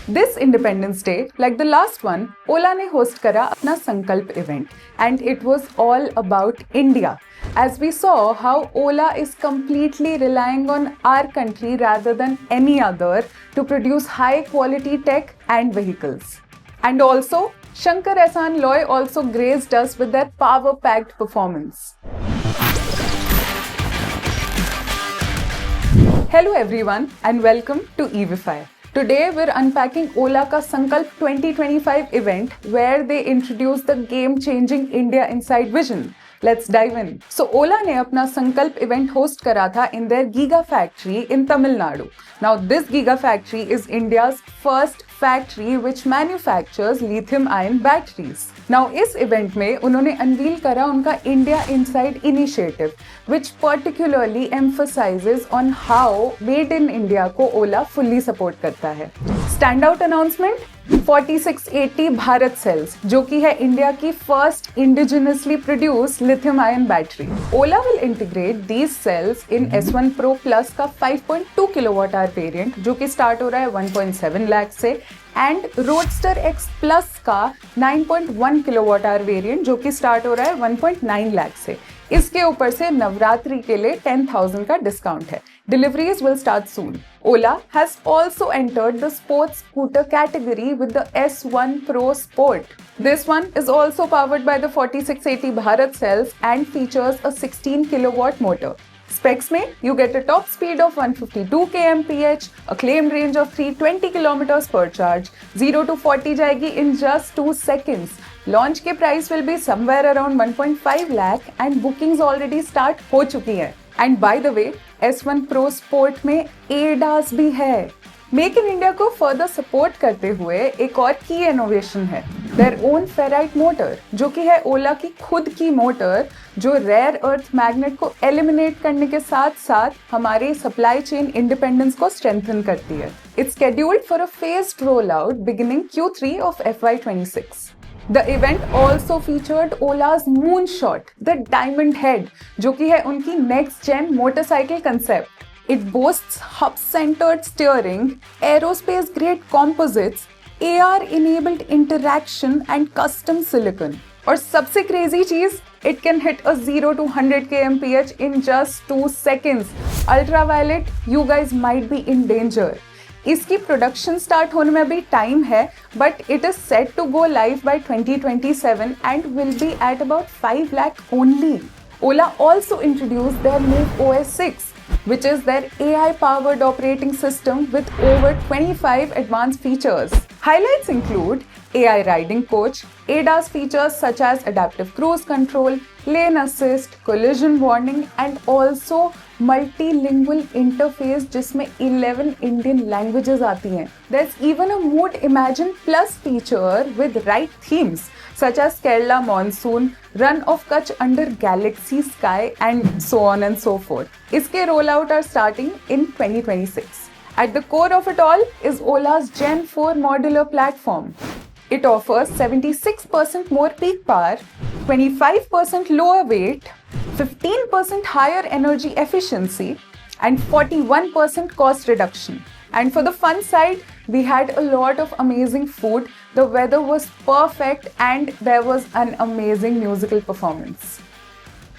This Independence Day, like the last one, Ola ने host करा अपना संकल्प event and it was all about India. As we saw how Ola is completely relying on our country rather than any other to produce high quality tech and vehicles. And also, Shankar Ehsaan Loy also graced us with their power-packed performance. Hello everyone and welcome to Evify. Today we're unpacking Ola का संकल्प 2025 event where they introduce the game-changing India Inside vision. Let's dive in. So Ola ने अपना संकल्प event host करा था in their Giga factory in Tamil Nadu. Now this Giga factory is India's first factory which manufactures lithium-ion batteries. Now इस event में उन्होंने unveil करा उनका India Inside initiative, which particularly emphasizes on how Made in India को Ola fully support करता है. Standout announcement 4680 Bharat sales जो कि है इंडिया की first indigenously produce lithium ion battery. Ola will integrate these cells in S1 Pro Plus का 5.2 kilowatt hour variant जो कि स्टार्ट हो रहा है 1.7 लाख से एंड रोडस्टर X Plus का 9.1 किलोवाट आवर वेरिएंट जो कि स्टार्ट हो रहा है 1.9 लाख से. इसके ऊपर से नवरात्रि के लिए 10,000 का डिस्काउंट है. Deliveries will start soon. Ola has also entered the sports scooter category with the S1 Pro Sport. This one is also powered by the 4680 Bharat cells and features a 16 kilowatt motor. Specs में you get a top speed of 152 kmph, a claimed range of 320 kilometers per charge, 0 to 40 जाएगी in just 2 seconds. Launch के price will be somewhere around 1.5 lakh and bookings already start हो चुकी हैं. And by the way, S1 Pro Sport में ADAS भी है. Make in India को further support करते हुए एक और की इनोवेशन है देयर ओन फेराइट मोटर जो कि है ओला की खुद की मोटर जो रेयर अर्थ मैग्नेट को एलिमिनेट करने के साथ साथ हमारे सप्लाई चेन इंडिपेंडेंस को स्ट्रेंथन करती है. It's scheduled for a phased rollout beginning Q3 of FY26. The event also featured Ola's Moonshot, the Diamond Head, जो कि है उनकी next gen motorcycle concept. It boasts hub-centered steering, aerospace-grade composites, AR-enabled interaction and custom silicon. और सबसे crazy चीज, it can hit a 0 to 100 kmph in just 2 seconds. Ultraviolet, you guys might be in danger. इसकी production start होने में अभी time है but it is set to go live by 2027 and will be at about 5 lakh only. Ola also introduced their move OS 6 which is their AI-powered operating system with over 25 advanced features. Highlights include AI riding coach, ADAS features such as adaptive cruise control, lane assist, collision warning and also multilingual interface जिसमें 11 Indian languages आती हैं. There's even a Mood Imagine Plus feature with right themes such as Kerala Monsoon, Run of Kutch under Galaxy Sky and so on and so forth. इसके rollout are starting in 2026. At the core of it all is Ola's Gen 4 modular platform. It offers 76% more peak power, 25% lower weight, 15% higher energy efficiency, and 41% cost reduction. And for the fun side, we had a lot of amazing food, the weather was perfect, and there was an amazing musical performance.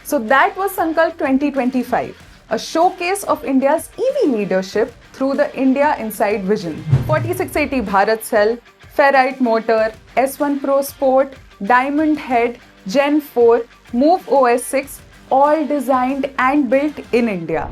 So that was Sankalp 2025, a showcase of India's EV leadership through the India Inside vision. 4680 Bharat cell, ferrite motor, S1 Pro Sport, Diamond Head, Gen 4, Move OS 6, all designed and built in India.